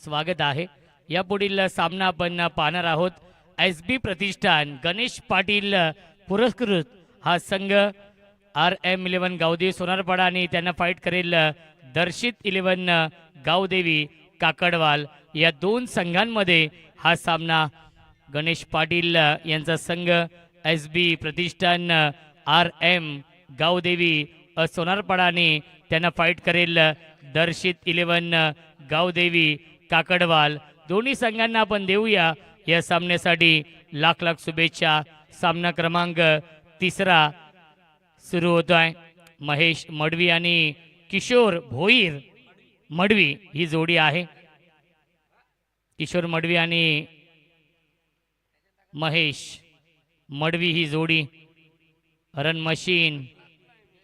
स्वागत आहे। यापुढील सामना आपण पाहणार आहोत। SB प्रतिष्ठान गणेश पाटील पुरस्कृत हा संघ RM11 गावदेवी सोनारपाडा आणि त्यांना फाईट करेल दर्शित 11 गावदेवी काकडवाल। या दोन संघांमध्ये हा सामना गणेश पाटील यांचा संघ SB प्रतिष्ठान RM गावदेवी सोनारपाडा आणि त्यांना फाईट करेल दर्शित 11 गावदेवी काकडवाल। दोन्ही संघांना आपण देऊया या सामन्यासाठी लाख लाख शुभेच्छा। सामना क्रमांक 3 सुरू होतोय। महेश मडवी आणि किशोर भोईर मडवी ही जोडी आहे। किशोर मडवी आणि महेश मडवी ही जोडी रन मशीन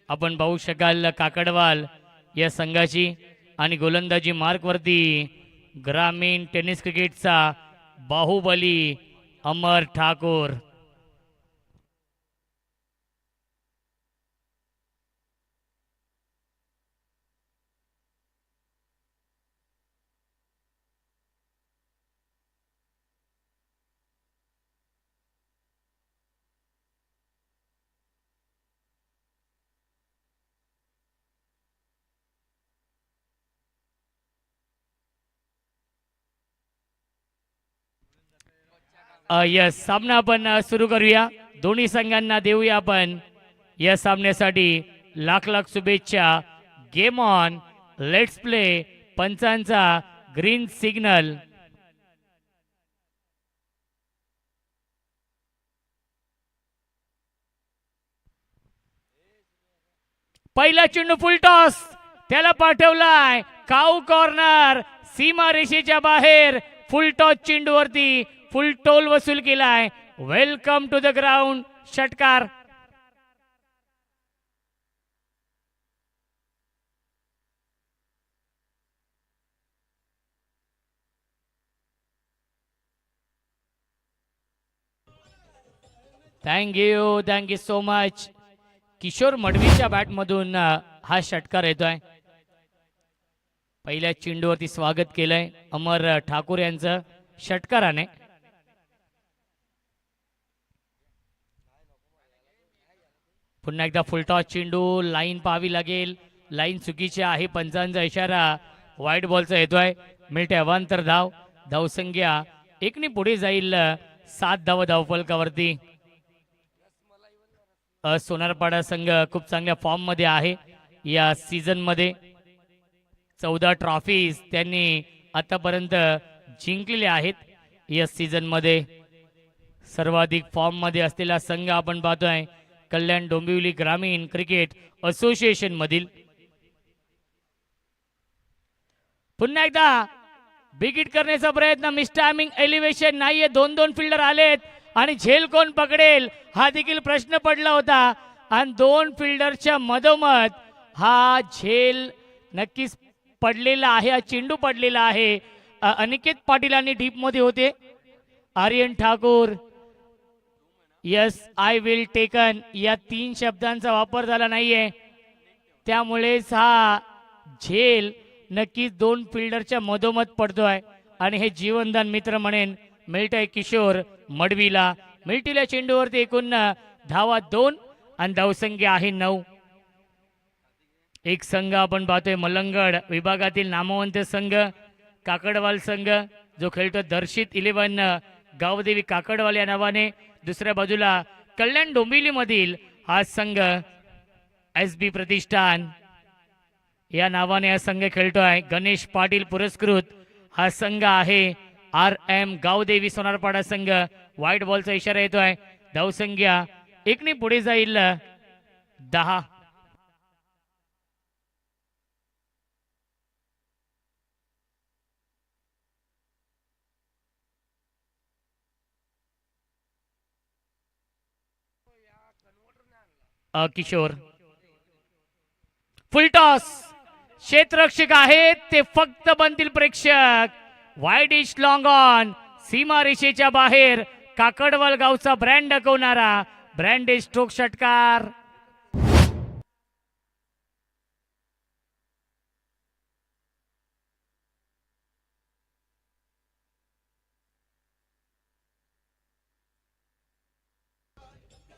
आपण पाहू शकाल काकडवाल या संघाची। आणि गोलंदाजी मार्क वरती ग्रामीण टेनिस क्रिकेटचा बाहुबली अमर ठाकूर। यस सामना आपण सुरू करूया। दोन्ही संघांना देऊया आपण या सामन्यासाठी लाख लाख शुभेच्छा। Game on, let's play. पंचांचा ग्रीन सिग्नल। पहिला चेंडू फुल टॉस त्याला पाठवलाय काऊ कॉर्नर सीमा रेषेच्या बाहेर। फुल टॉस चेंडूवरती फुल टोल वसूल केलाय। वेलकम टू द ग्राउंड षटकार। Thank you so much. Kishore मडवीच्या बॅट मधून हा षटकार येतोय। पहिल्या चेंडूवरती स्वागत केलंय अमर ठाकूर यांचं षटकाराने। पुन्हा एकदा फुलटॉस चेंडू लाईन पाहावी लागेल। लाईन चुकीची आहे। पंचांचा इशारा व्हाईट बॉलचा येतोय। मिळते अवांतर धाव। धावसंख्या 1 पुढे जाईल 7 धाव धावफलकावरती। सोनारपाडा संघ खूप चांगल्या फॉर्म मध्ये आहे या सीझन मध्ये। 14 ट्रॉफीज त्यांनी आतापर्यंत जिंकलेल्या आहेत। या सीझन मध्ये सर्वाधिक फॉर्म मध्ये असलेला संघ आपण पाहतोय कल्याण डोंबिवली ग्रामीण क्रिकेट असोसिएशन मधील। पुन्हा एकदा बिगिट करण्याचा प्रयत्न। मिसटायमिंग एलिव्हेशन नाहीये। 2 फिल्डर आलेत आणि झेल कोण पकडेल हा देखील प्रश्न पडला होता। आणि 2 फिल्डरच्या मधोमध हा झेल नक्कीच पडलेला आहे। हा चेंडू पडलेला आहे। अनिकेत पाटीलांनी डीप मध्ये होते। Aryan Thakur yes I will taken या 3 शब्दांचा वापर झाला नाहीये। त्यामुळेच हा झेल नक्कीच 2 फिल्डरच्या मधोमध पडतोय आणि हे जीवनदान मित्र म्हणेन मिळतंय किशोर मडवीला। मिळतील्या चेंडूवरती एकूण धावा 2 आणि धावसंख्या आहे 9। एक संघ आपण पाहतोय मलंगड विभागातील नामवंत संघ काकडवाल संघ जो खेळतो दर्शित 11 गावदेवी काकडवाल या नावाने। दुसऱ्या बाजूला कल्याण डोंबिवली मधील हा संघ SB प्रतिष्ठान या नावाने हा संघ खेळतोय। गणेश पाटील पुरस्कृत हा संघ आहे RM गावदेवी सोनारपाडा संघ। व्हाईट बॉलचा इशारा येतोय। धावसंख्या 1 पुढे जाईल 10। किशोर फुल टॉस क्षेत्ररक्षक आहेत ते फक्त बनतील प्रेक्षक। वाईड इज लॉंग ऑन सीमा रेषेच्या बाहेर काकडवाल गावचा ब्रँड दाखवणारा ब्रँड स्ट्रोक षटकार।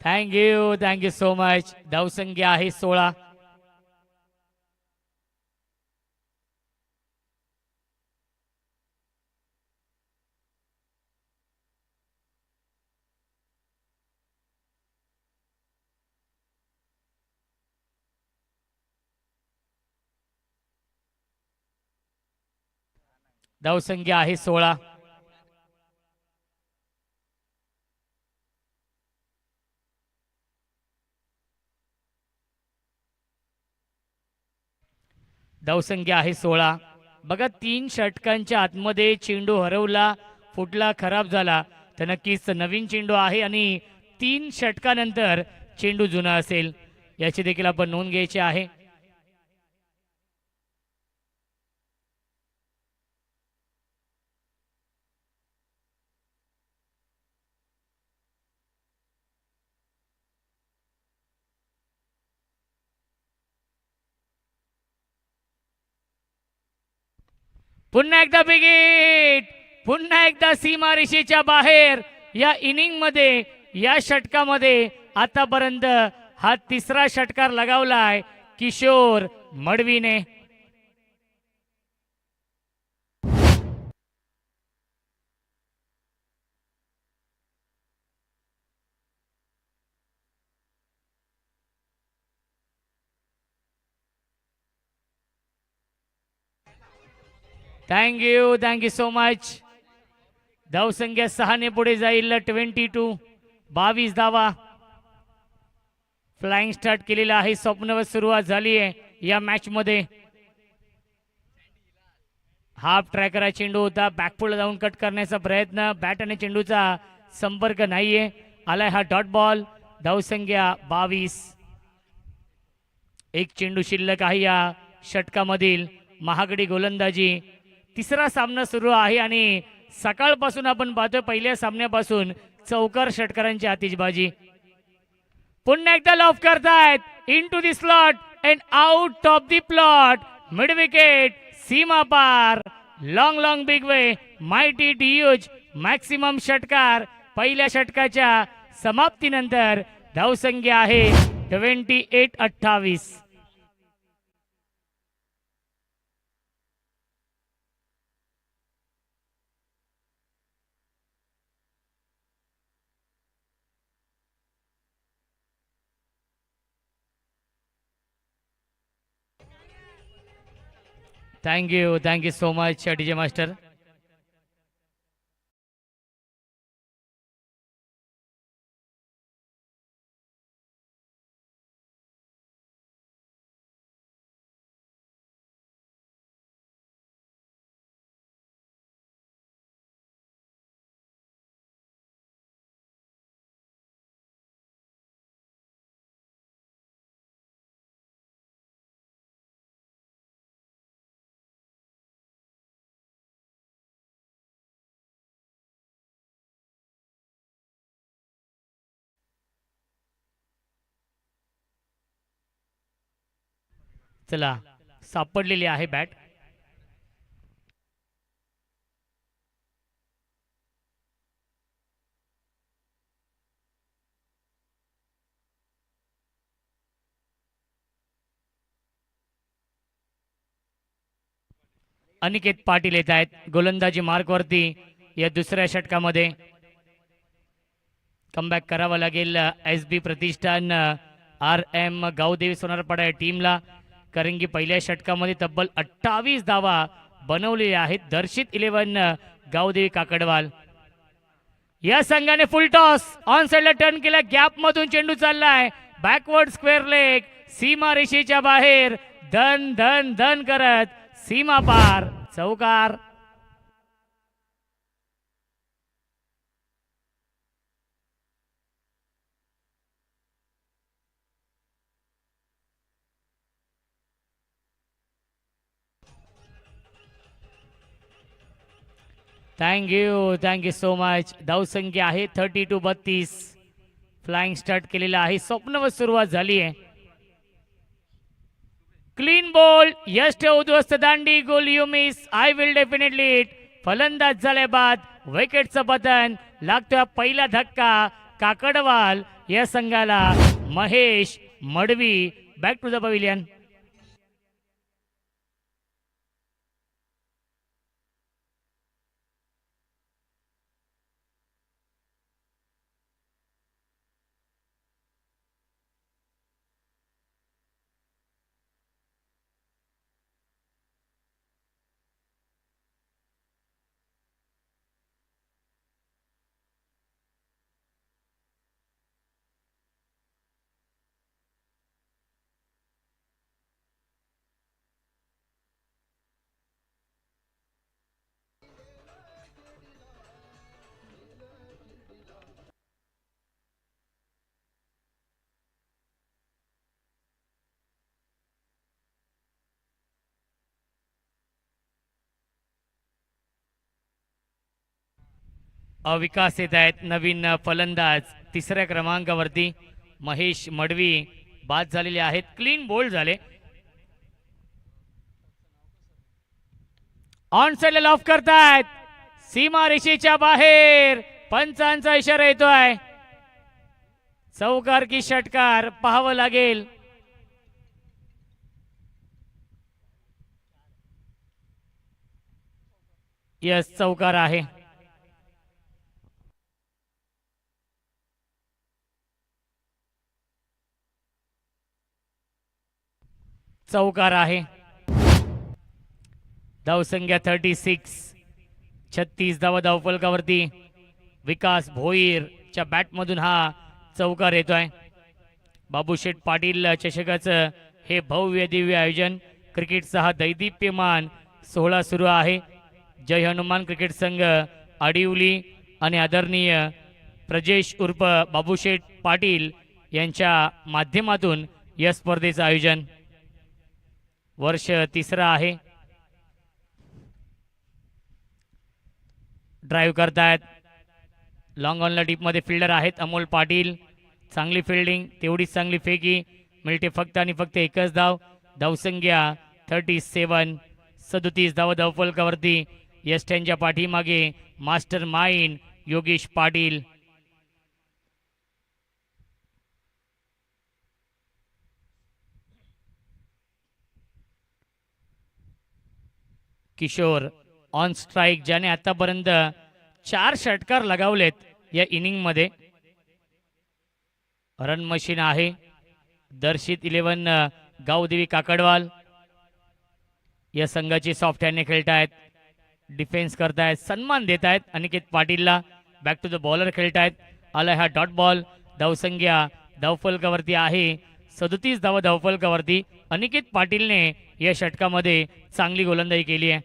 Thank you so much. धावसंख्या आहे 16. धावसंख्या आहे 16. धावसंख्या आहे 16. बघा 3 षटकांच्या आतमध्ये चेंडू हरवला, फुटला, खराब झाला तर नक्कीच नवीन चेंडू आहे आणि 3 षटकानंतर चेंडू जुना असेल याची देखील आपण नोंद घ्यायची आहे. पुन्हा एकदा बिगिट, पुन्हा एकदा सीमारेषेच्या बाहेर. या इनिंग मध्ये, या षटकामध्ये आतापर्यंत हा तिसरा षटकार लगावलाय किशोर मडवीने. Thank you so much. धावसंख्या 6 ने पुढे जाईल. 22. 22 धावा. फ्लाइंग स्टार्ट केलेला आहे. स्वप्नवत सुरुवात झाली आहे या मॅच मध्ये. हाफ ट्रॅकर चेंडू होता, बॅकफुल जाऊन कट करण्याचा प्रयत्न, बॅट आणि चेंडूचा संपर्क नाहीये. आलाय हा डॉट बॉल. धावसंख्या 22. एक चेंडू शिल्लक आहे या षटकामधील. महागडी गोलंदाजी. तिसरा सामना सुरू आहे आणि सकाळपासून आपण पाहतोय पहिल्या सामन्यापासून चौकार षटकारांची आतिषबाजी. पुन्हा एकदा लॉफ करतायत into the slot and out of the plot. Mid wicket, सीमा पार. Long big way, mighty huge. Maximum षटकार पहिल्या षटकाच्या समाप्तीनंतर. धावसंख्या आहे 28-28. Thank you so much DJ master. चला, सापडलेली आहे बॅट. अनिकेत पाटील येत आहेत गोलंदाजी मार्कवरती या दुसऱ्या षटकामध्ये. कमबॅक करावा लागेल SB प्रतिष्ठान RM गावदेवी सोनारपाडा या टीमला, कारण की पहिल्या षटकामध्ये तब्बल 28 धावा बनवलेल्या आहेत. दर्शित 11 गावदेवी काकडवाल. या संघाने फुल टॉस ऑन साइडला टर्न केला. गॅप मधून चेंडू चाललाय बॅकवर्ड स्क्वेअर लेग. सीमा रेषेच्या बाहेर. धन धन धन करत सीमा पार. चौकार. Thank you so much. धावसंख्या आहे 32-32. फ्लाइंग स्टार्ट केलेला आहे. स्वप्नवत सुरुवात झाली आहे. Clean ball. यश उद्ध्वस्त दांडी. गोल you miss. I will definitely it. फलंदाज झाल्या बाद विकेटचं पतन. लागतोय पहिला धक्का. काकडवाल या संघाला Mahesh Madvi. Back to the pavilion. Vikas येत आहेत. नवीन फलंदाज तिसऱ्या क्रमांकावरती महेश मडवी बाद झालेले आहेत. क्लीन बोल्ड झाले. ऑन साइडला लॉफ करतायत. सीमा रेषेच्या बाहेर पंचांचा इशारा येतोय. चौकार की षटकार पाहावं लागेल. यस, चौकार आहे. चौकार आहे. धावसंख्या 36. 36 धावा धावफलकावरती. विकास भोईरच्या बॅटमधून हा चौकार येतोय. बाबूशेठ पाटील चषकाचं हे भव्य दिव्य आयोजन, क्रिकेटचा हा दैदिप्यमान सोहळा सुरू आहे. जय हनुमान क्रिकेट संघ आडिवली आणि आदरणीय प्रजेश उर्फ बाबूशेठ पाटील यांच्या माध्यमातून या स्पर्धेचं आयोजन. वर्ष तिसरा आहे. ड्राईव्ह करतायत. लॉंग ऑनला डीपमध्ये फिल्डर आहेत अमोल पाटील. चांगली फिल्डिंग, तेवढीच चांगली फेकी. मिळते फक्त आणि फक्त एकच धाव. धावसंख्या 37. 37 धाव धावफलकावरती. यस्टनच्या पाठीमागे master mind Yogesh Patil. Kishor on strike, ज्याने आतापर्यंत 4 षटकार लगावलेत या इनिंग मध्ये. रन मशीन आहे. दर्शित 11 गावदेवी काकडवाल या संघाची सॉफ्ट हँडने खेळतायत. डिफेन्स करतायत, सन्मान देत आहेत अनिकेत पाटीलला. बॅक टू द बॉलर खेळतायत. आलाय हा डॉट बॉल. धावसंख्या धावफलकावरती आहे 37 धावा धावफलकावरती. अनिकेत पाटीलने या षटकामध्ये चांगली गोलंदाजी केली आहे.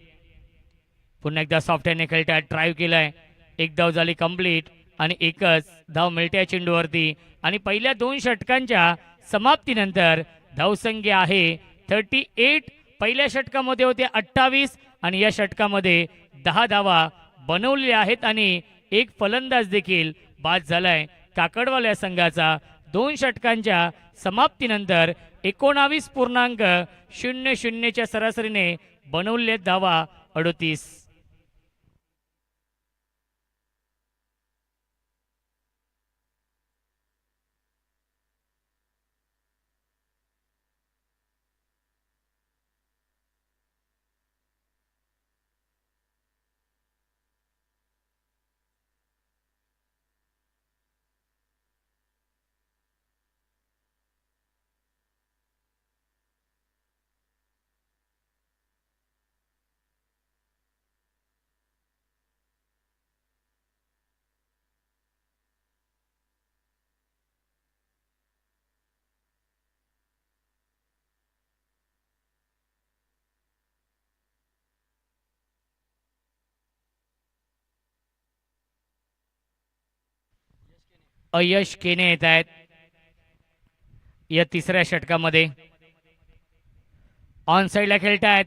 पुन्हा एकदा सॉफ्ट हँडने खेळतायत. ड्राईव्ह केलाय. एक धाव झाली कंप्लीट आणि एकच धाव मिळते चेंडूवरती. आणि पहिल्या 2 षटकांच्या समाप्तीनंतर धावसंख्या आहे 38. पहिल्या षटकामध्ये होते 28 आणि या षटकामध्ये 10 धावा बनवलेल्या आहेत आणि एक फलंदाज देखील बाद झालाय काकडवाल या संघाचा. 2 षटकांच्या समाप्तीनंतर 19.00 च्या सरासरीने बनवलेल्या धावा 38. अयश केने येत आहेत या तिसऱ्या षटकामध्ये. ऑन साइडला खेळतायत.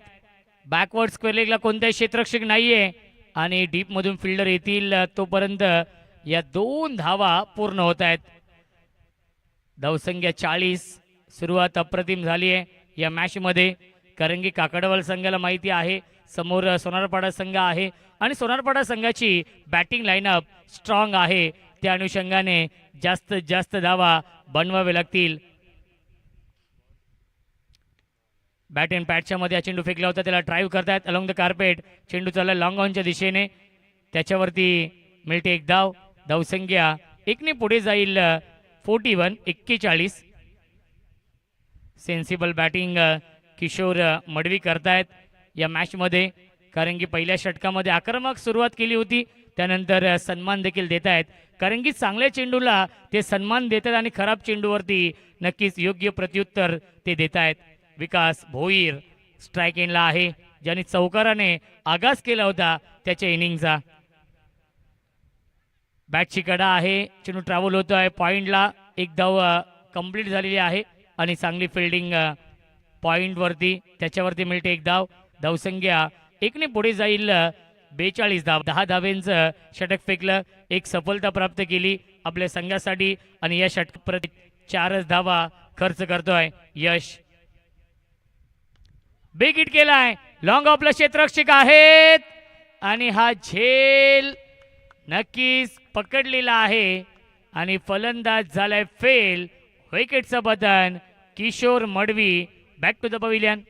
बॅकवर्ड स्क्वेअर लेगला कोणताही क्षेत्ररक्षक नाहीये आणि डीप मधून फिल्डर येतील तोपर्यंत या 2 धावा पूर्ण होत आहेत. धावसंख्या 40. सुरुवात अप्रतिम झाली आहे या मॅच मध्ये, कारण की काकडवाल संघाला माहिती आहे समोर सोनारपाडा संघ आहे आणि सोनारपाडा संघाची बॅटिंग लाईनअप स्ट्रॉंग आहे. त्या अनुषंगाने जास्तीत जास्त धावा बनवावे लागतील. बॅट अँड पॅटच्या मध्ये हा चेंडू फेकला होता, त्याला ड्राईव्ह करतायत अलॉंग द कार्पेट. चेंडू चालला लॉंग ऑनच्या दिशेने, त्याच्यावरती मिळते एक धाव. धावसंख्या एकने पुढे जाईल 41-41. सेन्सिबल बॅटिंग किशोर मडवी करतायत या मॅचमध्ये, कारण की पहिल्या षटकामध्ये आक्रमक सुरुवात केली होती, त्यानंतर सन्मान देखील देत आहेत, कारण की चांगल्या चेंडूला ते सन्मान देतात आणि खराब चेंडूवरती नक्कीच योग्य प्रत्युत्तर ते देत आहेत. विकास भोईर स्ट्राईक एंडला आहे, ज्याने चौकाराने आगाज केला होता त्याच्या इनिंगचा. बॅटची कडा आहे, चेंडू ट्रॅव्हल होतो आहे पॉइंटला. एक धाव कंप्लीट झालेली आहे आणि चांगली फिल्डिंग पॉइंटवरती, त्याच्यावरती मिळते एक धाव. धावसंख्या एकने पुढे जाईल 42 धाव. 10 धावेंचं षटक फेकलं, एक सफलता प्राप्त केली आपल्या संघासाठी आणि या षटक प्रति 4च धावा खर्च करतोय यश. बिग हिट केलाय, लॉंग ऑफला क्षेत्ररक्षक आहेत आणि हा झेल नक्कीच पकडलेला आहे आणि फलंदाज झालाय फेल. विकेटचं बदन Kishor Madvi. Back to the pavilion.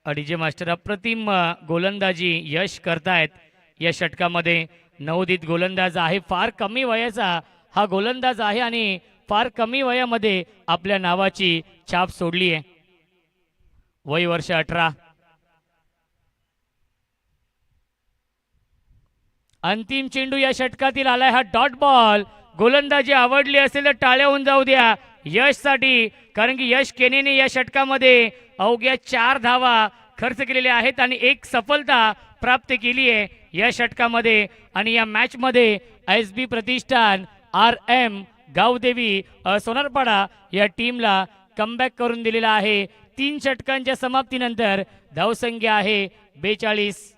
DJ master अप्रतिम गोलंदाजी यश करतायत या षटकामध्ये. नवोदित गोलंदाज आहे, फार कमी वयाचा हा गोलंदाज आहे आणि फार कमी वयामध्ये आपल्या नावाची छाप सोडली आहे. वय वर्ष 18. अंतिम चेंडू या षटकातील आलाय, हा डॉट बॉल. गोलंदाजी आवडली असेल तर टाळ्या होऊन जाऊ द्या यशसाठी, कारण की यश केनेने या षटकामध्ये अवघ्या 4 धावा खर्च केलेल्या आहेत आणि एक सफलता प्राप्त केली आहे या षटकामध्ये. आणि या मॅच मध्ये एसबी प्रतिष्ठान RM गावदेवी सोनारपाडा या टीमला कमबॅक करून दिलेला आहे. 3 षटकांच्या समाप्तीनंतर धावसंख्या आहे 42.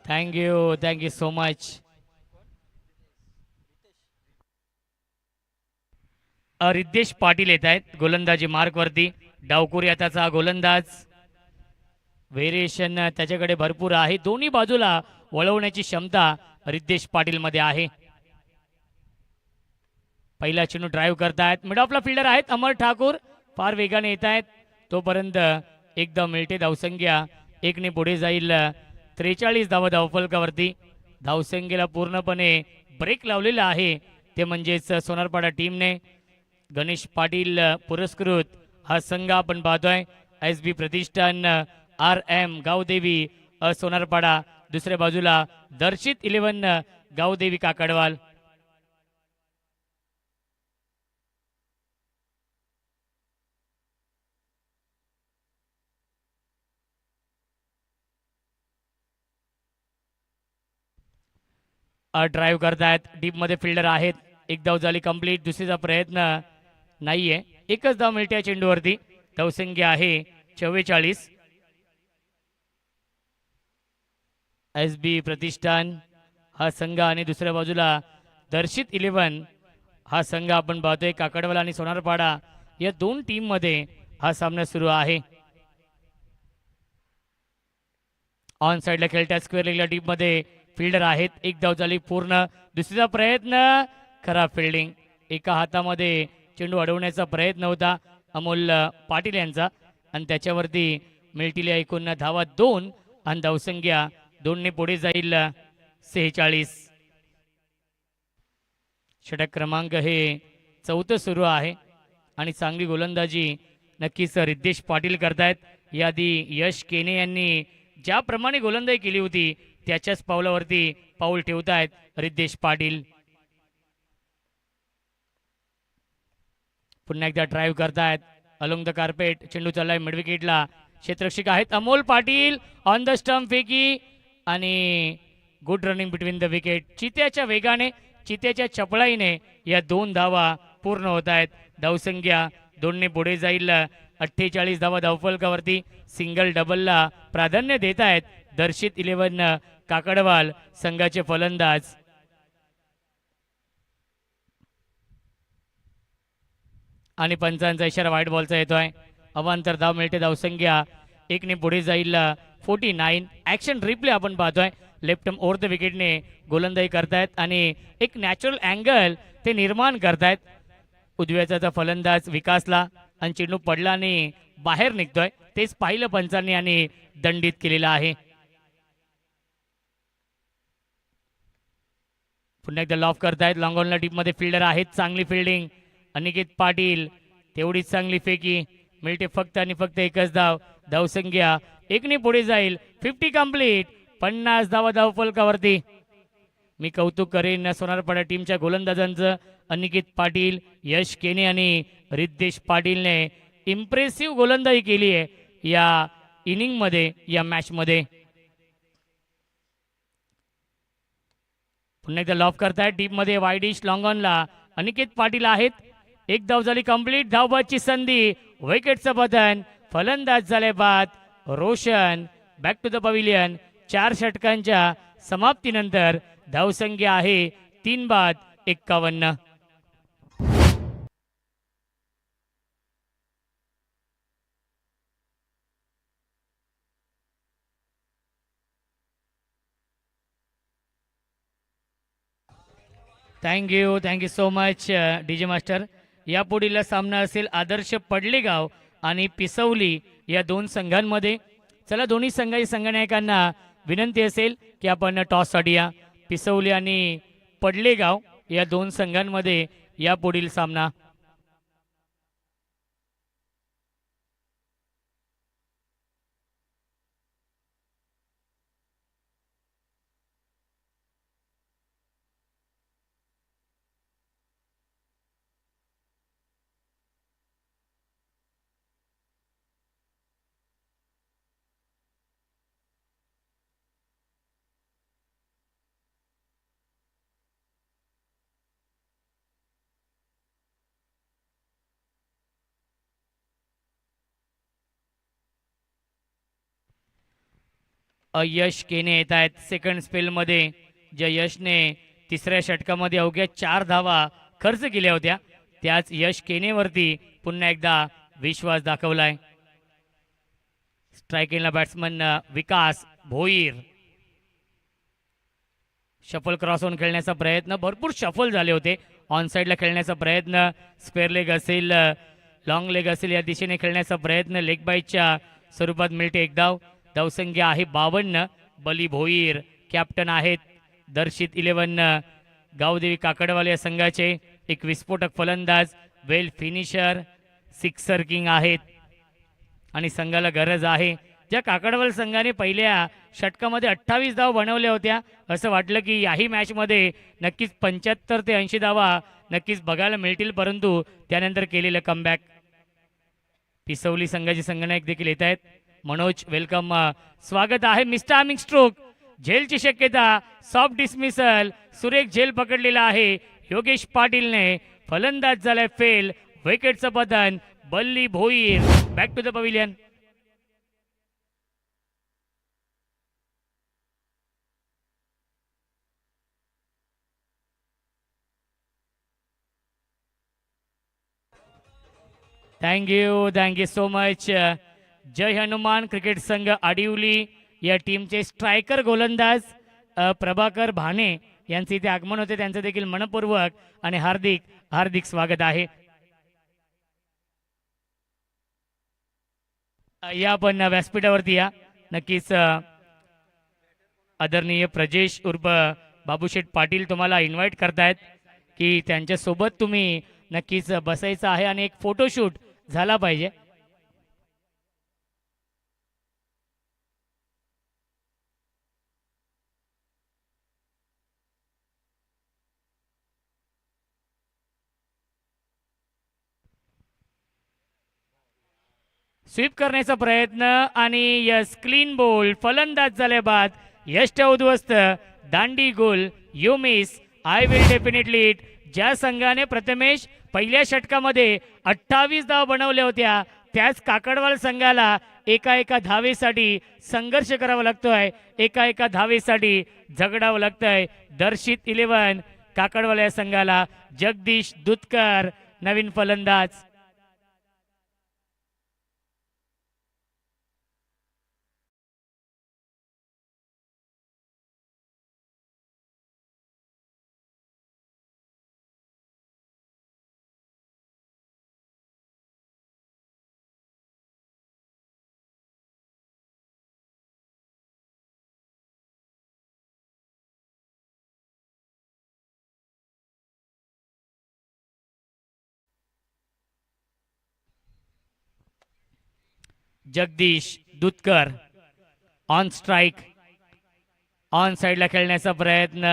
Thank you so much. Riddhesh Patil येत आहेत गोलंदाजी मार्कवरती. डावकुरी आताचा गोलंदाज, व्हेरिएशन त्याच्याकडे भरपूर आहे, दोन्ही बाजूला वळवण्याची क्षमता रिद्धेश पाटील मध्ये आहे. पहिला चेंडू ड्राईव्ह करतायत, मिड ऑफला फिल्डर आहेत अमर ठाकूर, फार वेगाने येत आहेत. तोपर्यंत एकदम मिळते धावसंख्या 1ने पुढे जाईल 43 धावा धावफलकावरती. धावसंख्येला पूर्णपणे ब्रेक लावलेला आहे ते म्हणजेच सोनारपाडा टीमने. गणेश पाटील पुरस्कृत हा संघ आपण पाहतोय. SB प्रतिष्ठान RM गावदेवी सोनारपाडा. दुसऱ्या बाजूला दर्शित 11 गावदेवी काकडवाल. ड्राईव्ह करतायत. डीप मध्ये फिल्डर आहेत. एक धाव झाली कंप्लीट. दुसरीचा प्रयत्न नाहीये. एकच धाव मिळते या चेंडूवरती. धावसंख्या आहे 44. SB प्रतिष्ठान हा संघ आणि दुसऱ्या बाजूला दर्शित 11 हा संघ आपण पाहतोय. काकडवाला आणि सोनारपाडा या दोन टीम मध्ये हा सामना सुरू आहे. ऑन साइडला खेळतात. स्क्वेअर लेगला डीप मध्ये फिल्डर आहेत. एक धाव झाली पूर्ण. दुसरीचा प्रयत्न खराब फिल्डिंग. एका हातामध्ये चेंडू अडवण्याचा प्रयत्न होता अमोल पाटील यांचा आणि त्याच्यावरती मिळतील एकूण धावा 2 आणि धावसंख्या 2 ने पुढे जाईल 46. षटक क्रमांक हे 4थं सुरू आहे आणि चांगली गोलंदाजी नक्कीच रिद्धेश पाटील करतायत. याआधी यश केने यांनी ज्याप्रमाणे गोलंदाजी केली होती त्याच्याच पावलावरती पाऊल ठेवतायत रिद्धेश पाटील. पुन्हा एकदा ड्राईव्ह करतायत अलोंग द कार्पेट. चेंडू चाललाय मिड विकेटला. क्षेत्ररक्षक आहेत Amol Patil. On the stump फेकी आणि good running between the wicket. चित्याच्या वेगाने चित्याच्या चपळाईने या 2 धावा पूर्ण होत आहेत. धावसंख्या 2 ने पुढे जाईल 48 धावा धावफलकावरती. सिंगल डबलला प्राधान्य देत आहेत दर्शित 11 काकडवाल संघाचे फलंदाज. आणि पंचांचा इशारा व्हाईट बॉलचा येतोय. अवांतर धाव मिळते. धावसंख्या 1 ने पुढे जाईल 49. ऍक्शन रिप्ले आपण पाहतोय. लेफ्ट ओव्हर द विकेटने गोलंदाजी करतायत आणि एक नॅचरल अँगल ते निर्माण करतायत. उजव्याचा फलंदाज विकासला आणि चेंडू पडला आणि बाहेर निघतोय. तेच पाहिलं पंचांनी आणि दंडित केलेलं आहे. पुन्हा एकदा लॉफ करतायत. लॉंग ऑनला डीप मध्ये फिल्डर आहेत. चांगली फिल्डिंग अनिकेत पाटील. तेवढीच चांगली फेकी मिळते फक्त आणि फक्त एकच धाव. धावसंख्या 1 ने पुढे जाईल 50 कंप्लीट. 50 धावा धावफलकावरती. मी कौतुक करेन सोनारपाडा टीमच्या गोलंदाजांचं. अनिकेत पाटील, यश केने आणि रिद्धेश पाटीलने इम्प्रेसिव्ह गोलंदाजी केली आहे या इनिंग मध्ये या मॅच मध्ये. पुन्हा एकदा लॉफ करतायत डीप मध्ये वाईडिश लॉंग ऑनला अनिकेत पाटील आहेत. एक धाव झाली कंप्लीट. धावबादची संधी. विकेटचं बदन. फलंदाज झाले बाद Roshan. Back to the pavilion. 4 षटकांच्या समाप्तीनंतर धावसंख्या आहे 3 बाद 51. Thank you so much DJ master. यापुढील सामना असेल आदर्श पडलेगाव आणि पिसवली या 2 संघांमध्ये. चला दोन्ही संघाच्या संघनायकांना विनंती असेल की आपण टॉससाठी या. पिसवली आणि पडलेगाव या 2 संघांमध्ये यापुढील सामना. यश केने येत आहेत सेकंड स्पेलमध्ये. ज्या यशने तिसऱ्या षटकामध्ये अवघ्या 4 धावा खर्च केल्या होत्या त्याच यश केनेवरती पुन्हा एकदा विश्वास दाखवलाय. स्ट्रायकिंगला batsman Vikas Bhoir. Shuffle cross on खेळण्याचा प्रयत्न. भरपूर शफल झाले होते. ऑन साइडला खेळण्याचा प्रयत्न. स्क्वेअर लेग असेल लॉंग लेग असेल या दिशेने खेळण्याचा प्रयत्न. लेग बाईटच्या स्वरूपात मिळते एक धाव. धावसंख्या आहे 52. बली भोईर कॅप्टन आहेत. दर्शित 11 गावदेवी काकडवाल या संघाचे. एक विस्फोटक फलंदाज वेल फिनिशर, सिक्सर किंग आहेत आणि संघाला गरज आहे. ज्या काकडवाल संघाने पहिल्या षटकामध्ये 28 धावा बनवल्या होत्या, असं वाटलं की याही मॅचमध्ये नक्कीच 75 ते 80 धावा नक्कीच बघायला मिळतील, परंतु त्यानंतर केलेलं कमबॅक. पिसवली संघाचे संघनायक देखील येत आहेत. मनोज वेलकम, स्वागत आहे. मिस्टर आर्मिंग स्ट्रोक, झेलची शक्यता, सॉफ्ट डिसमिसल, सुरेख झेल पकडलेला आहे. योगेश पाटीलने फलंदाज झालाय फेल, विकेटचं पतन. Balli Bhoir back to the pavilion. Thank you so much. जय हनुमान क्रिकेट संघ आडिवली या टीमचे स्ट्रायकर गोलंदाज प्रभाकर भाणे यांचे इथे आगमन होते. त्यांचं देखील मनपूर्वक आणि हार्दिक हार्दिक स्वागत आहे. या पण व्यासपीठावरती या. नक्कीच आदरणीय प्रजेश उर्फ बाबूशेठ पाटील तुम्हाला इन्व्हाइट करतायत की त्यांच्यासोबत तुम्ही नक्कीच बसायचं आहे आणि एक फोटोशूट झाला पाहिजे. स्वीप करण्याचा प्रयत्न आणि यस, क्लीन बॉल. फलंदाज झाले बाद, यश उद्ध्वस्त, दांडी गोल. You miss, I will definitely it. ज्या संघाने प्रथमेश पहिल्या षटकामध्ये 28 धावा बनवल्या होत्या, त्याच काकडवाल संघाला एका धावेसाठी संघर्ष करावा लागतोय, एका धावेसाठी झगडावं लागतंय. दर्शित 11 काकडवाल या संघाला. जगदीश दुधकर नवीन फलंदाज. Jagdish Dudhkar on strike, on साइडला खेळण्याचा प्रयत्न.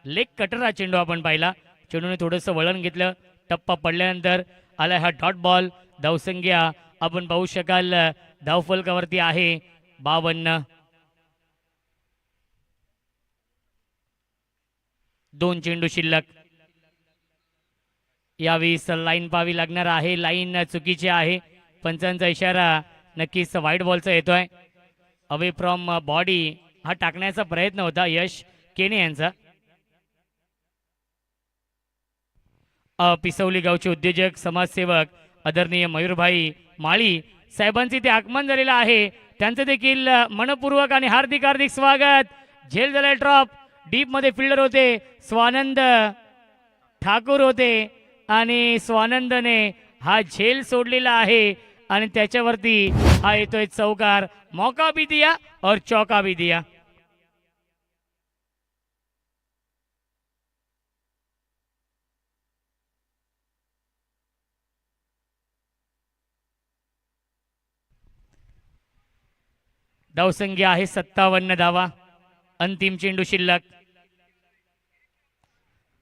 लेग कटर हा चेंडू आपण पाहिला. चेंडूने थोडंसं वळण घेतलं, टप्पा पडल्यानंतर आला हा डॉट बॉल. धावसंख्या आपण पाहू शकाल धावफलकावरती आहे 52. 2 चेंडू शिल्लक. यावेळी लाईन पाहावी लागणार आहे. लाईन चुकीची आहे. पंचांचा इशारा नक्कीच वाईट बॉलचा येतोय. अवे फ्रॉम बॉडी हा टाकण्याचा प्रयत्न होता यश केने यांचा. पिसवली गावचे उद्योजक समाजसेवक आदरणीय मयूरभाई माळी साहेबांचे ते आगमन झालेलं आहे. त्यांचं देखील मनपूर्वक आणि हार्दिक हार्दिक स्वागत. झेल झाला ड्रॉप. डीप मध्ये फिल्डर होते स्वानंद ठाकूर होते आणि स्वानंदने हा झेल सोडलेला आहे आणि त्याच्यावरती हा येतोय चौकार. मौका भी दिया और चौका भी दिया. धावसंख्या आहे 57 धावा. अंतिम चेंडू शिल्लक.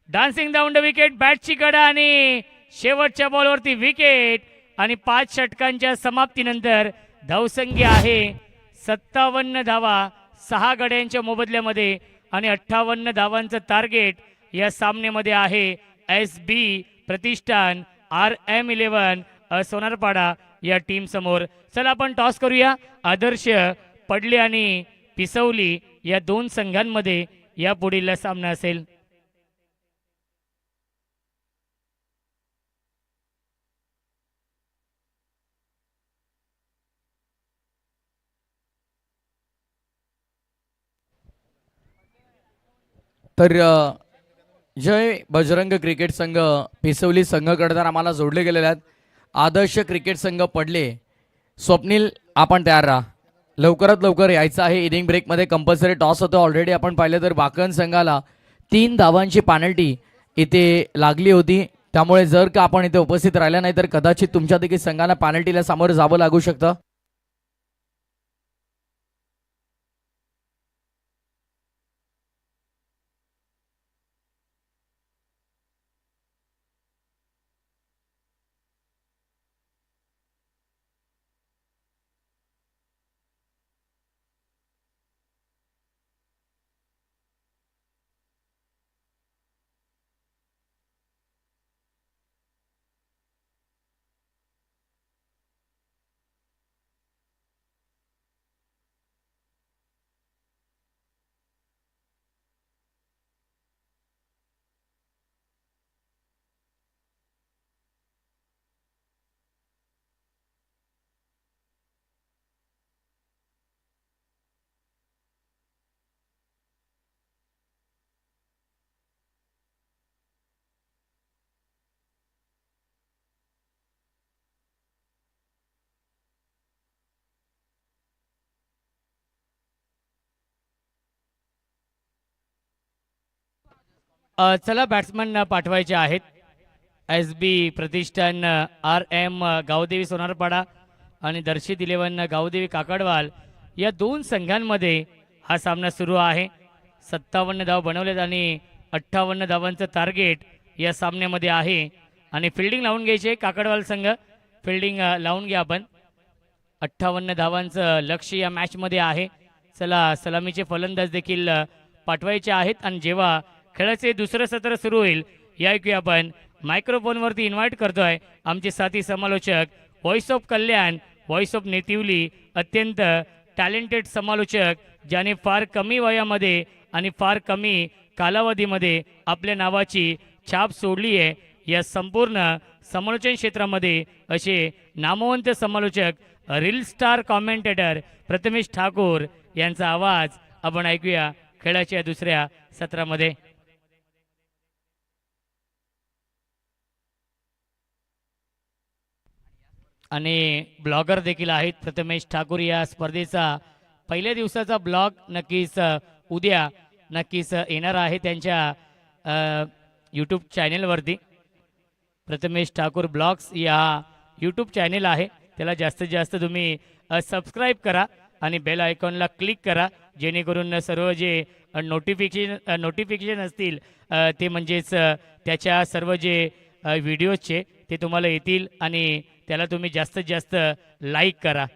डान्सिंग डाऊन द विकेट, बॅटची कडा आणि शेवटच्या बॉलवरती विकेट. आणि 5 षटकांच्या समाप्तीनंतर धावसंख्या आहे 57 धावा 6 गड्यांच्या मोबदल्यामध्ये आणि 58 धावांचं टार्गेट या सामन्यामध्ये आहे. SB प्रतिष्ठान RM11 सोनारपाडा या टीम समोर. चला आपण टॉस करूया. आदर्श पडले आणि पिसवली या 2 संघांमध्ये या पुढील सामना असेल. तर जय बजरंग क्रिकेट संघ पिसवली संघाकडे तर आम्हाला जोडले गेलेले आहेत. आदर्श क्रिकेट संघ पडले. स्वप्नील आपण तयार राहा, लवकरात लवकर यायचं आहे. इनिंग ब्रेकमध्ये कंपल्सरी टॉस होतो. ऑलरेडी आपण पाहिलं तर वाकण संघाला 3 धावांची पॅनल्टी इथे लागली होती. त्यामुळे जर का आपण इथे उपस्थित राहिला नाही तर कदाचित तुमच्या देखील संघाला पॅनल्टीला सामोरं जावं लागू शकतं. चला बॅट्समन पाठवायचे आहेत. एस बी प्रतिष्ठान आर एम गावदेवी सोनारपाडा आणि दर्शित इलेव्हन गावदेवी काकडवाल या दोन संघांमध्ये हा सामना सुरू आहे. 57 धाव बनवलेत आणि 58 धावांचं टार्गेट या सामन्यामध्ये आहे. आणि फिल्डिंग लावून घ्यायचे काकडवाल संघ, फिल्डिंग लावून घ्या आपण. 58 धावांचं लक्ष या मॅचमध्ये आहे. चला सलामीचे फलंदाज देखील पाठवायचे आहेत. आणि जेव्हा खेळाचे दुसरं सत्र सुरू होईल या ऐकूया आपण मायक्रोफोनवरती इन्व्हाइट करतोय आमचे साथी समालोचक, voice of Kalyan, voice of Netivali, अत्यंत टॅलेंटेड समालोचक ज्याने फार कमी वयामध्ये आणि फार कमी कालावधीमध्ये आपल्या नावाची छाप सोडली आहे. या संपूर्ण समालोचन क्षेत्रामध्ये असे नामवंत समालोचक, reel star commentator Prathamesh Thakur यांचा आवाज आपण ऐकूया खेळाच्या दुसऱ्या सत्रामध्ये. आणि ब्लॉगर देखील आहेत प्रथमेश ठाकूर. या स्पर्धेचा पहिल्या दिवसाचा ब्लॉग नक्कीच उद्या नक्कीच येणार आहे त्यांच्या यूट्यूब चॅनेलवरती. प्रथमेश ठाकूर ब्लॉग्स या यूट्यूब चॅनेल आहे, त्याला जास्तीत जास्त तुम्ही सबस्क्राईब करा आणि बेल आयकॉनला क्लिक करा, जेणेकरून सर्व जे नोटिफिकेशन असतील ते म्हणजेच त्याच्या सर्व जे व्हिडिओजचे ते तुम्हाला येतील आणि त्याला तुम्ही जास्तीत जास्त लाईक करा.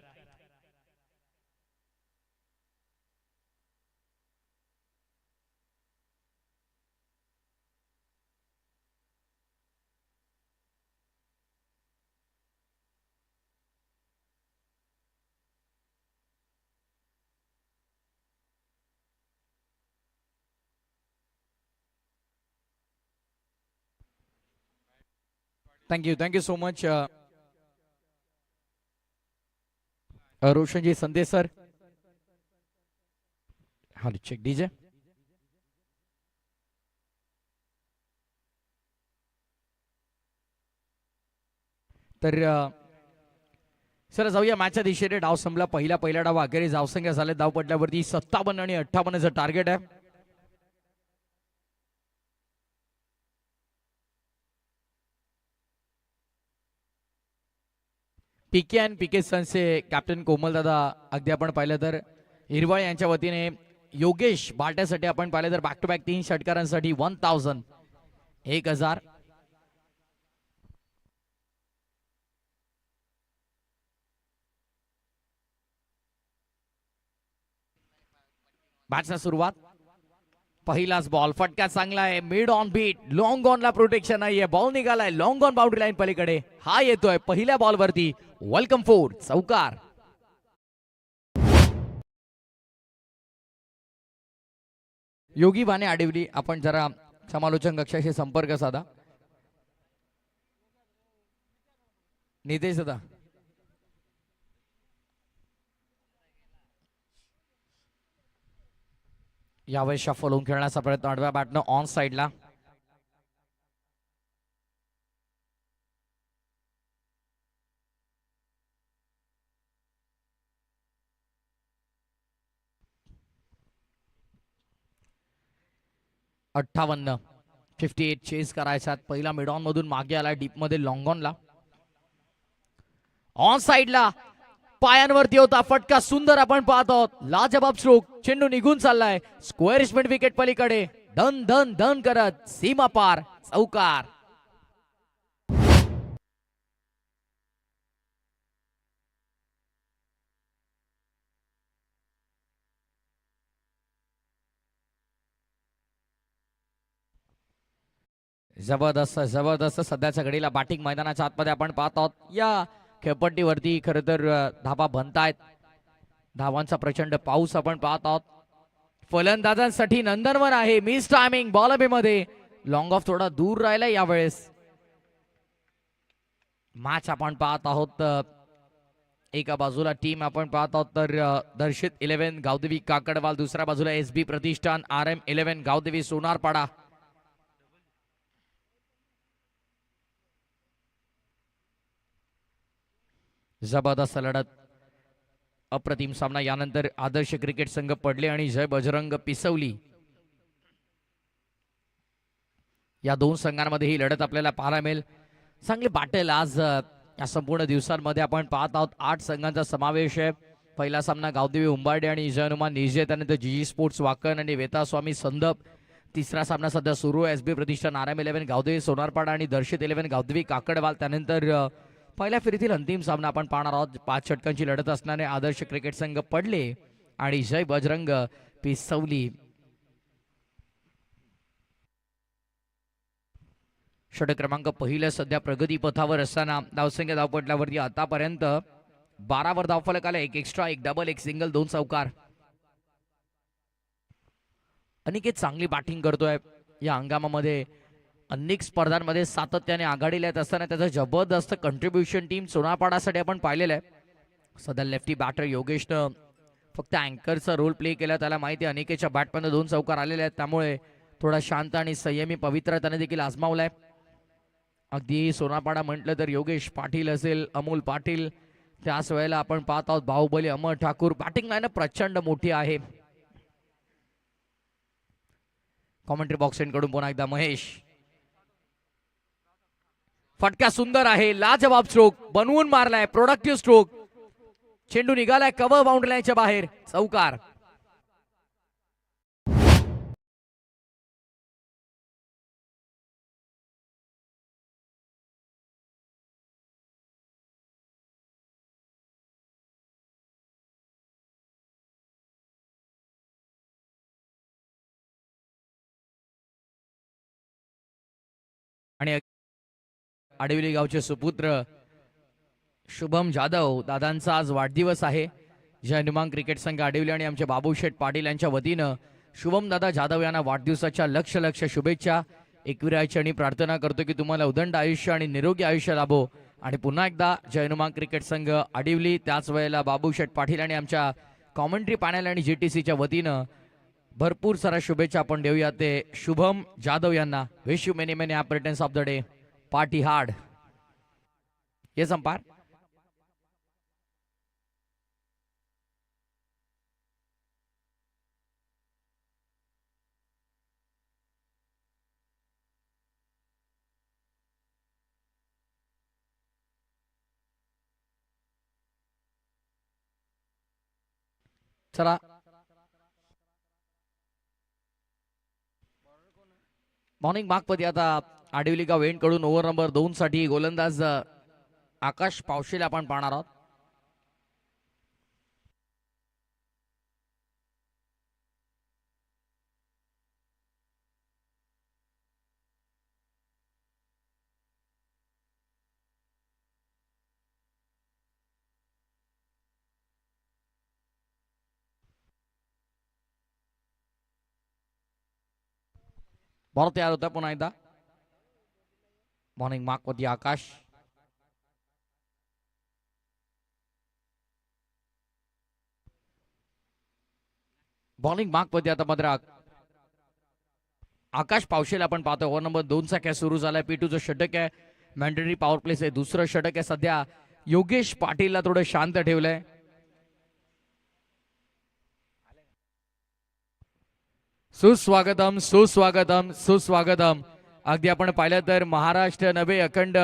थँक्यू सो मच रोशनजी संदेश सर. हा चेक डीजे. तर सर जाऊया मॅचच्या दिशेने. डाव संपला पहिला डाव अखेरीस धावसंख्या झाले धाव पडल्यावरती 57 आणि 58चं टार्गेट आहे. पीके अँड पीके सनचे कॅप्टन कोमलदादा अगदी आपण पाहिलं तर हिरवाळ यांच्या वतीने योगेश बाट्यासाठी आपण पाहिलं तर बॅक टू बॅक 3 षटकारांसाठी 1000 मॅचला सुरुवात. पहिलाच बॉल फटका चांगला आहे, mid on beat, long on ला प्रोटेक्शन नाहीये, बॉल निघालाय लॉंग ऑन बाउंड्री लाईन पलीकडे. हा येतोय पहिल्या बॉल वरती, वेलकम फोर चौकार. योगी बाने आडिवली आपण जरा समालोचन कक्षाशी संपर्क साधा. नितेश दादा यावेळेस शफल होऊन खेळण्याचा प्रयत्न आडव्या बॅटनं ऑन साइडला. 58 चेस करायचा. पहिला मिड ऑन मधून मागे आला डीप मध्ये लॉंग ऑनला. ऑन साइडला पायांवरती होता फटका सुंदर आपण पाहत आहोत. लाजबाब स्ट्रोक. चेंडू निघून चाललाय स्क्वेअर मिड विकेट पलीकडे. धन धन धन करत सीमा पार चौकार. जबरदस्त जबरदस्त. सध्याच्या घडीला बॅटिंग मैदानाच्या आतमध्ये आपण पाहत आहोत. या खेळपट्टीवरती खरं तर धाबा बनतायत. धावांचा प्रचंड पाऊस आपण पाहत आहोत. फलंदाजांसाठी नंदनवन आहे. मिस टायमिंग बॉल मध्ये. लॉंग ऑफ थोडा दूर राहिला यावेळेस. मॅच आपण पाहत आहोत. एका बाजूला टीम आपण पाहत आहोत तर दर्शित 11 गावदेवी काकडवाल. दुसऱ्या बाजूला SB प्रतिष्ठान RM 11 गावदेवी सोनारपाडा. जबरदस्त लढत. अप्रतिम सामना. यानंतर आदर्श क्रिकेट संघ पडले आणि जय बजरंग पिसवली या दोन संघांमध्ये ही लढत आपल्याला पाहायला मिळेल. चांगली बॅटल आज या संपूर्ण दिवसांमध्ये आपण पाहत आहोत. 8 संघांचा समावेश आहे. पहिला सामना गावदेवी उंबारडे आणि जय हनुमान निजे. त्यानंतर GG स्पोर्ट्स वाकण आणि वेतास्वामी संदप. तिसरा सामना सध्या सुरू आहे. SB प्रतिष्ठान RM 11 गावदेवी सोनारपाडा आणि दर्शित 11 गावदेवी काकडवाल. त्यानंतर पहिल्या फेरीतील अंतिम सामना आपण पाहणार आहोत. 5 षटकांची लढत असणारे आदर्श क्रिकेट संघ पडले आणि जय बजरंग पिसवली. षटक क्रमांक पहिलं सध्या प्रगती पथावर असताना धावसंख्या धावपटल्यावरती आतापर्यंत 12 वर धावफलक आला. 1 एक्स्ट्रा, 1 डबल, 1 सिंगल, 2 चौकार. अनिकेत चांगली बॅटिंग करतोय या हंगामामध्ये. अनेक स्पर्धांमध्ये सातत्याने आघाडीला येत असताना त्याचं जबरदस्त कंट्रीब्युशन टीम सोनारपाडासाठी आपण पाहिलेलं आहे. सध्या लेफ्टी बॅटर योगेशनं फक्त अँकरचा रोल प्ले केला. त्याला माहिती आहे अनिकेतच्या बॅटमध्ये 2 चौकार आलेले आहेत. त्यामुळे थोडा शांत आणि संयमी पवित्र त्याने देखील आजमावलाय. अगदी सोनारपाडा म्हटलं तर योगेश पाटील असेल, अमोल पाटील. त्याच वेळेला आपण पाहत आहोत बाहुबली अमर ठाकूर. बॅटिंग लाईन प्रचंड मोठी आहे. कॉमेंट्री बॉक्स कडून पुन्हा एकदा महेश. फटका सुंदर आहे. लाजवाब स्ट्रोक बनवून मारलाय. Productive stroke. चेंडू निघालाय कव्हर बाउंड्री लाईनच्या बाहेर. चौकार. आणि आडिवली गावचे सुपुत्र शुभम जाधव दादांचा आज वाढदिवस आहे. जय हनुमान क्रिकेट संघ आडिवली आणि आमचे बाबूशेठ पाटील यांच्या वतीनं शुभम दादा जाधव यांना वाढदिवसाच्या लक्ष लक्ष शुभेच्छा. एकविरायची आणि प्रार्थना करतो की तुम्हाला उदंड आयुष्य आणि निरोगी आयुष्य लाभो. आणि पुन्हा एकदा जय हनुमान क्रिकेट संघ आडिवली, त्याच वेळेला बाबूशेठ पाटील आणि आमच्या कॉमेंट्री पॅनल आणि GTCच्या वतीनं भरपूर साऱ्या शुभेच्छा आपण देऊया ते शुभम जाधव यांना. Wish you many many happy returns of the day. Party hard. Yes umpire. चला मॉर्निंग मागपती आता आडिवली गाव एंड कडून ओव्हर नंबर 2 साठी गोलंदाज आकाश पावशेला आपण पाहणार आहोत. बॉल तयार होता पुन्हा एकदा. मॉर्निंग मार्कवरती आकाश. बॉलिंग मार्कवरती आता मात्र आकाश पावशेला आपण पाहतो. ओव्हर नंबर 2 चा कॅच सुरू झालाय. P2चं षटक आहे. मॅन्डेटरी पॉवर प्लेस आहे. दुसरं षटक आहे. सध्या योगेश पाटीलला थोडं शांत ठेवलंय. सुस्वागतम सुस्वागतम सुस्वागतम. अगदी आपण पाहिलं तर महाराष्ट्र नव्हे अखंड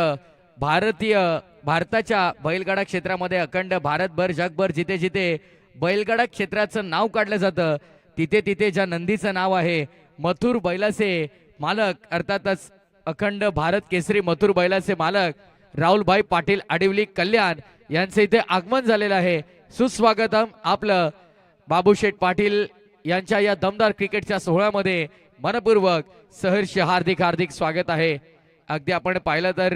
भारताच्या बैलगाडा क्षेत्रामध्ये अखंड भारतभर जगभर जिथे जिथे बैलगाडा क्षेत्राचं नाव काढलं जातं तिथे तिथे ज्या नंदीचं नाव आहे मथुर बैलाचे मालक अर्थातच अखंड भारत केसरी मथुर बैलाचे मालक राहुलभाई पाटील आडिवली कल्याण यांचे इथे आगमन झालेलं आहे. सुस्वागतम आपलं बाबूशेठ पाटील यांच्या या दमदार क्रिकेटच्या सोहळ्यामध्ये मनपूर्वक सहर्ष हार्दिक हार्दिक स्वागत आहे. अगदी आपण पाहिलं तर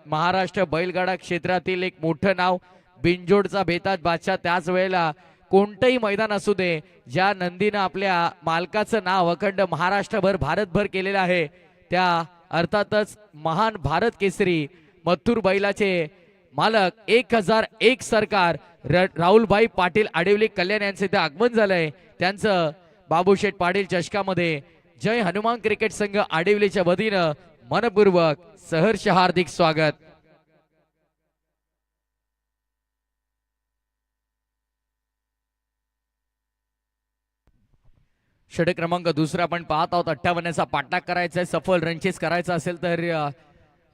महाराष्ट्र बैलगाडा क्षेत्रातील एक मोठं नाव बिनजोडचा बेताज बादशाह त्याच वेळेला कोणतंही मैदान असू दे ज्या नंदीनं आपल्या मालकाचं नाव अखंड महाराष्ट्रभर भारतभर केलेलं आहे त्या अर्थातच महान भारत केसरी मथुर बैलाचे मालक 1001 सरकार राहुलभाई पाटील आडिवली कल्याण यांचे इथे आगमन झालंय. त्यांचं बाबूशेठ पाटील चषकामध्ये जय हनुमान क्रिकेट संघ आडिवलीच्या वतीनं मनपूर्वक सहर्ष हार्दिक स्वागत. षटक क्रमांक दुसरा आपण पाहत आहोत. 58चा पाठलाग करायचा आहे. सफल रनचेस करायचा असेल तर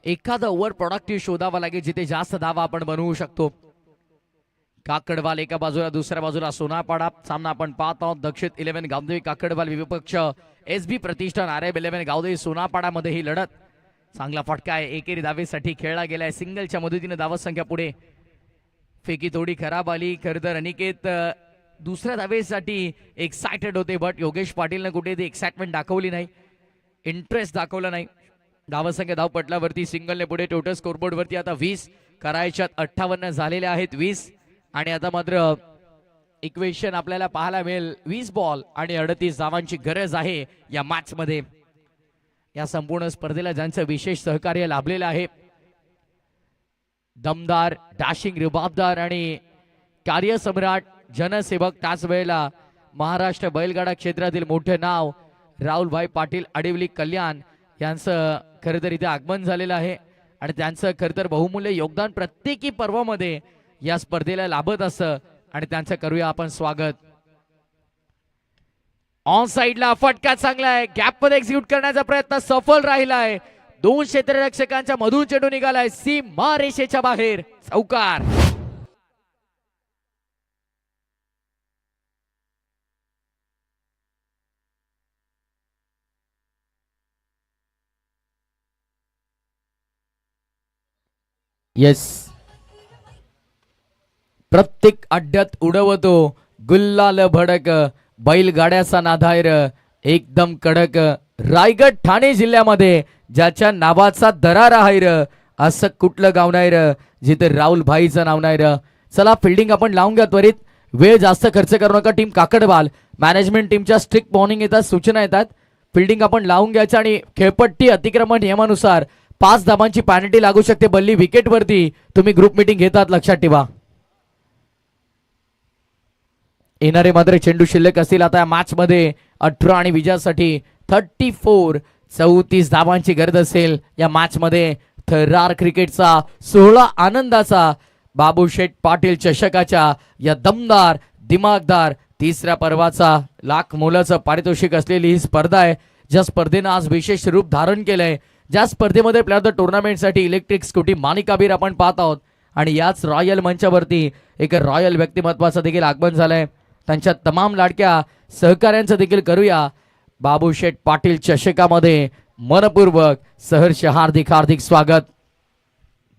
एखादा ओव्हर प्रोडक्टिव्ह शोधावा लागेल जिथे जास्त धावा आपण बनवू शकतो. काकडवाल एका बाजूला दुसऱ्या बाजूला सोनापाडा सामना आपण पाहत आहोत. दक्षिण 11 गावदेवी काकडवाल विपक्ष एसबी प्रतिष्ठान आरएम 11 गावदेवी सोनापाडामध्ये ही लढत चांगला फटका आहे. एकेरी धावेसाठी खेळला गेलाय. सिंगलच्या मदतीने धावत संख्या पुढे. फेकी थोडी खराब आली. खरं तर अनिकेत दुसऱ्या धावेसाठी एक्सायटेड होते बट योगेश पाटीलने कुठे ती एक्साइटमेंट दाखवली नाही. इंटरेस्ट दाखवला नाही. धावसंख्या धाव पटलावरती सिंगलने पुढे. टोटल स्कोरबोर्ड वरती आता 20 करायच्यात 58 झालेले आहेत 20 आणि आता मात्र इक्वेशन आपल्याला पाहायला मिळेल 20 बॉल आणि 38 धावांची गरज आहे या मॅच मध्ये. या संपूर्ण स्पर्धेला ज्यांचं विशेष सहकार्य लाभलेलं आहे दमदार डॅशिंग रुबाबदार आणि कार्यसम्राट जनसेवक त्याच वेळेला महाराष्ट्र बैलगाडा क्षेत्रातील मोठे नाव राहुलभाई पाटील आडिवली कल्याण यांचं खरं तर इथे आगमन झालेलं आहे आणि त्यांचं खरं तर बहुमूल्य योगदान प्रत्येकी पर्वामध्ये या स्पर्धेला लाभत असं आणि त्यांचं करूया आपण स्वागत. ऑन साइडला फटका चांगला आहे. गॅप मध्ये एक्झिक्यूट करण्याचा प्रयत्न सफल राहिला आहे. 2 क्षेत्ररक्षकांच्या मधून चेंडू निघालाय सीमा रेषेच्या बाहेर. चौकार. येस प्रत्येक अड्ड्यात उडवतो गुल्लाल भडक बैलगाड्याचा नाधायर एकदम कडक. रायगड ठाणे जिल्ह्यामध्ये ज्याच्या नावाचा दरार आहे असं कुठलं गाव नाही जिथे राहुल भाईचं नाव नाही. चला फिल्डिंग आपण लावून घ्या त्वरित. वेळ जास्त खर्च करू नका. टीम काकडवाल मॅनेजमेंट टीमच्या स्ट्रिक्ट वॉर्निंग येतात सूचना येतात. फिल्डिंग आपण लावून घ्यायचं आणि खेळपट्टी अतिक्रमण नियमानुसार 5 धावांची पॅनल्टी लागू शकते. बल्ली विकेट वरती तुम्ही ग्रुप मीटिंग घेतात लक्षात ठेवा. येणारे मात्र चेंडू शिल्लक असतील आता या मॅच मध्ये 18 आणि विजयासाठी 34 धावांची गरज असेल या मॅच मध्ये. थरार क्रिकेटचा 16 आनंदाचा बाबूशेठ पाटील चषकाच्या या दमदार दिमागदार तिसऱ्या पर्वाचा लाख मोलाचं पारितोषिक असलेली ही स्पर्धा आहे ज्या स्पर्धेनं आज विशेष रूप धारण केलंय. ज्या स्पर्धेमध्ये प्लेअर द टुर्नामेंटसाठी इलेक्ट्रिक स्कूटी मानिका बीर आपण पाहत आहोत आणि याच रॉयल मंचावरती एक रॉयल व्यक्तिमत्वाचं देखील आगमन झालंय. त्यांच्या तमाम लाडक्या सहकाऱ्यांचं देखील करूया बाबूशेठ पाटील चषकामध्ये मनपूर्वक सहर्ष हार्दिक हार्दिक स्वागत.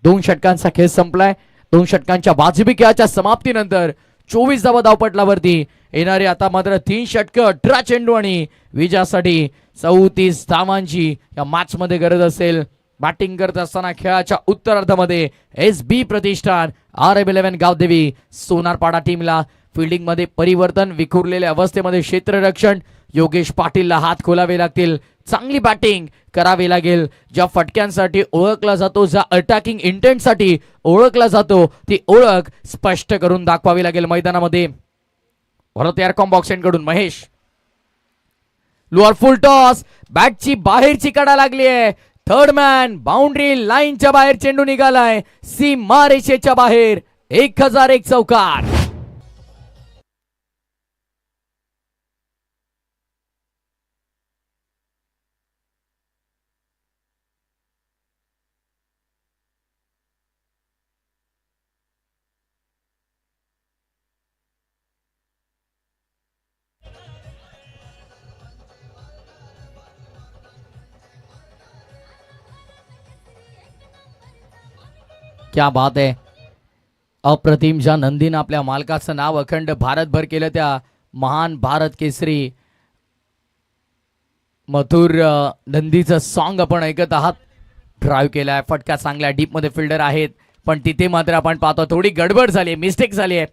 2 षटकांचा खेळ संपलाय. 2 षटकांच्या वाजवी खेळाच्या समाप्तीनंतर 24 धावा धावपटलावरती येणारे आता मात्र 3 षटकं 18 चेंडू आणि विजयासाठी 34 धावांची या मॅच मध्ये गरज असेल. बॅटिंग करत असताना खेळाच्या उत्तरार्धामध्ये एसबी प्रतिष्ठान आरएम 11 गावदेवी सोनारपाडा टीमला फिल्डिंग मध्ये परिवर्तन. विखुरलेल्या अवस्थेमध्ये क्षेत्ररक्षण योगेश पाटीलला हात खोलावे लागतील. चांगली बॅटिंग करावी लागेल. ज्या फटक्यांसाठी ओळखला जातो ज्या अटॅकिंग इंटेंटसाठी ओळखला जातो ती ओळख स्पष्ट करून दाखवावी लागेल मैदानामध्ये. परत एअरकॉम बॉक्स कडून महेश लोअर फुल टॉस बॅटची बाहेरची कडा लागली आहे. थर्ड मॅन बाउंड्री लाईनच्या बाहेर चेंडू निघालाय सीमा रेषेच्या बाहेर. 1001 चौकार. क्या बात आहे. अप्रतिम. ज्या नंदीनं आपल्या मालकाचं नाव अखंड भारतभर केलं त्या महान भारत केसरी मथुर नंदीचं सॉन्ग आपण ऐकत आहात. ड्राईव्ह केलाय, फटका चांगला, डीप मध्ये फिल्डर आहेत, पण तिथे मात्र आपण पाहतो थोडी गडबड झाली, मिस्टेक झाली आहे.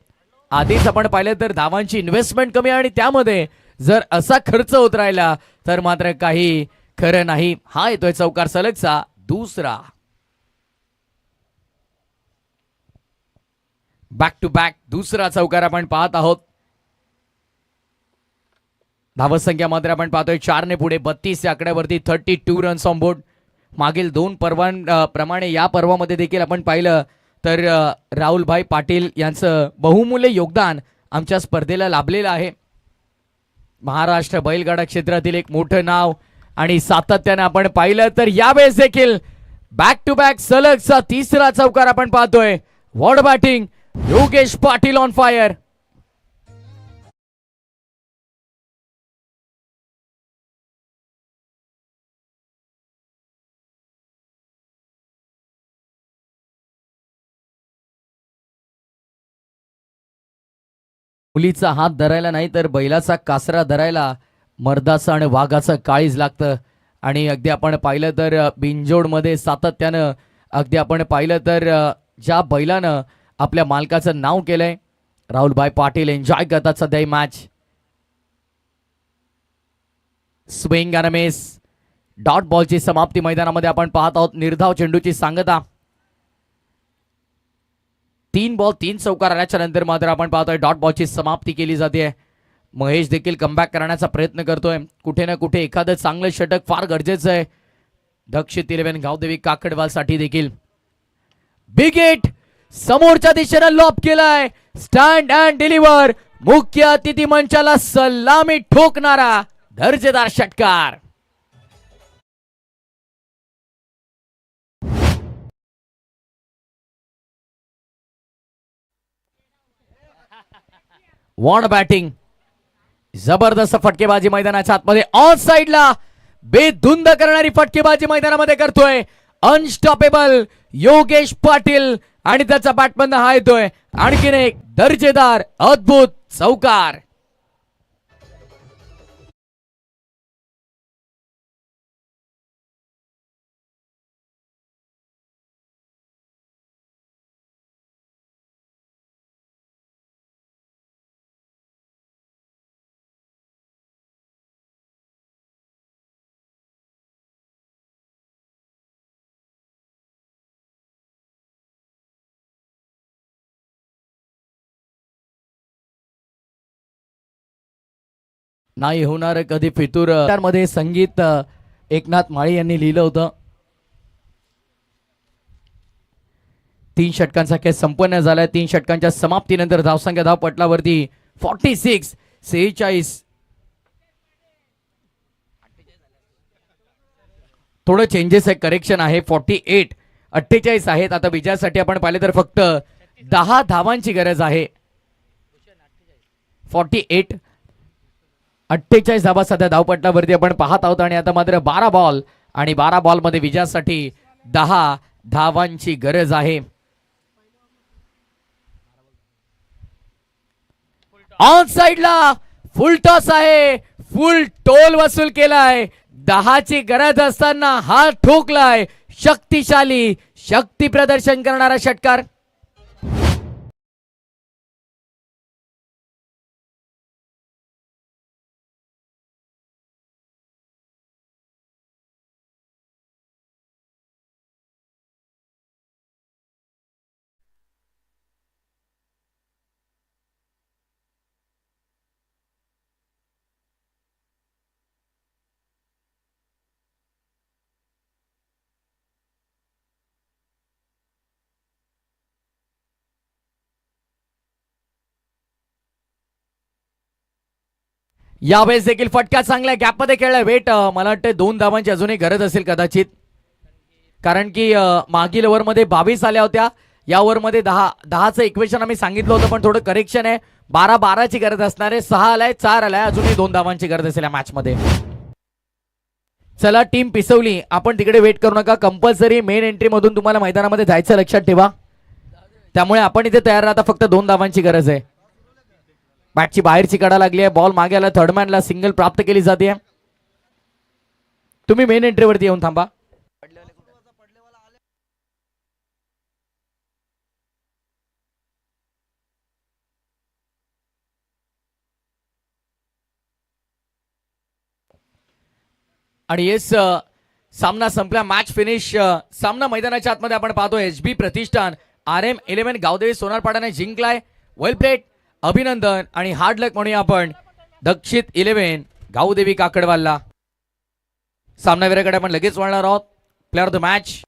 आधीच आपण पाहिलं तर धावांची इन्व्हेस्टमेंट कमी आणि त्यामध्ये जर असा खर्च होत राहिला तर मात्र काही खरं नाही. हा येतोय चौकार सलगचा दुसरा. बॅक टू बॅक दुसरा चौकार आपण पाहत आहोत. धावसंख्या मात्र आपण पाहतोय 4 ने पुढे 32 या आकड्यावरती 32 रन्स ऑन बोर्ड. मागील 2 पर्वांप्रमाणे या पर्वामध्ये देखील आपण पाहिलं तर राहुलभाई पाटील यांचं बहुमूल्य योगदान आमच्या स्पर्धेला लाभलेलं आहे. महाराष्ट्र बैलगाडा क्षेत्रातील एक मोठं नाव आणि सातत्याने आपण पाहिलं तर यावेळेस देखील बॅक टू बॅक सलगचा तिसरा चौकार आपण पाहतोय. What batting, Yogesh Patil on fire. मुलीचा हात धरायला नाही तर बैलाचा कासरा धरायला मर्दाचं आणि वाघाचं काळीज लागतं. आणि अगदी आपण पाहिलं तर बिनजोडमध्ये सातत्यानं अगदी आपण पाहिलं तर ज्या बैलानं आपल्या मालकाचं नाव केलंय राहुलभाई पाटील एन्जॉय करतात सध्या ही match. Swing and miss. Dot बॉलची समाप्ती मैदानामध्ये आपण पाहत आहोत. निर्धाव चेंडूची सांगता. 3 बॉल 3 चौकार आल्याच्या नंतर मात्र आपण पाहतोय डॉट बॉलची समाप्ती केली जाते. महेश देखील कमबॅक करण्याचा प्रयत्न करतोय. कुठे ना कुठे एखादं चांगलं षटक फार गरजेचं आहे दक्षित 11 गावदेवी काकडवाल साठी देखील. बिग हिट समोरच्या दिशेने लॉप केलाय. Stand and deliver. मुख्य अतिथी मंचाला सलामी ठोकणारा दर्जेदार षटकार. What batting. जबरदस्त फटकेबाजी मैदानाच्या आतमध्ये ऑन साइडला बेधुंद करणारी फटकेबाजी मैदानामध्ये करतोय अनस्टॉपेबल योगेश पाटील आणि त्याचा बॅटमन हा येतोय आणखीन एक दर्जेदार अद्भुत चौकार. नाही होणार कधी फितूर मध्ये संगीत एकनाथ माळी यांनी लिहिलं होतं. 3 षटकांचा खेळ संपन्न झालाय. 3 षटकांच्या समाप्तीनंतर धावसंख्या धावपटलावरती 46. थोडं चेंजेस आहे, करेक्शन आहे. 48 आहेत. आता विजयासाठी आपण पाहिले तर फक्त 10 धावांची गरज आहे. 48 धावा सध्या धावपटलावरती आपण पाहत आहोत आणि आता मात्र 12 बॉल आणि 12 बॉल मध्ये विजयासाठी 10 धावांची गरज आहे. ऑन साइडला फुल टॉस आहे. फुल टोल वसूल केलाय. 10ची गरज असताना हा ठोकलाय. शक्तिशाली शक्ती प्रदर्शन करणारा षटकार. यावेळेस देखील फटका चांगला गॅपमध्ये खेळलाय. वेट मला वाटतं 2 धावांची अजूनही गरज असेल कदाचित, कारण की मागील ओव्हरमध्ये 22 आल्या होत्या. या ओव्हरमध्ये 10चं इक्वेशन आम्ही सांगितलं होतं, पण थोडं करेक्शन आहे. 12-12ची गरज असणार आहे. 6 आलाय, 4 आलाय, अजूनही 2 धावांची गरज असेल या मॅच मध्ये. चला टीम पिसवली, आपण तिकडे वेट करू नका. कंपल्सरी मेन एंट्री मधून तुम्हाला मैदानामध्ये जायचं, लक्षात ठेवा. त्यामुळे आपण इथे तयार राहता. फक्त 2 धावांची गरज आहे. बॅटची बाहेरची कडा लागली आहे. बॉल मागे आला. थर्डमॅनला सिंगल प्राप्त केली जाते. तुम्ही मेन एंट्रीवरती येऊन थांबा. आणि येस, सामना संपला. Match finish. सामना मैदानाच्या आतमध्ये आपण पाहतो एचबी प्रतिष्ठान RM11 गावदेवी सोनारपाडाने जिंकलाय. वेल प्लेड, अभिनंदन आणि हार्ड लक म्हणूया आपण दक्षित 11 गावदेवी काकडवालला. सामनावीराकडे आपण लगेच वळणार आहोत. Player of the match.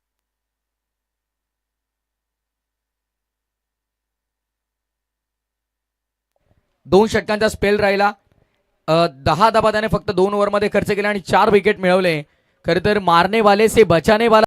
दोन षटकांचा स्पेल राहिला. 10 धाबा त्याने फक्त 2 ओव्हरमध्ये खर्च केले आणि 4 विकेट मिळवले. खरं तर मारने वाले से बचाने वाला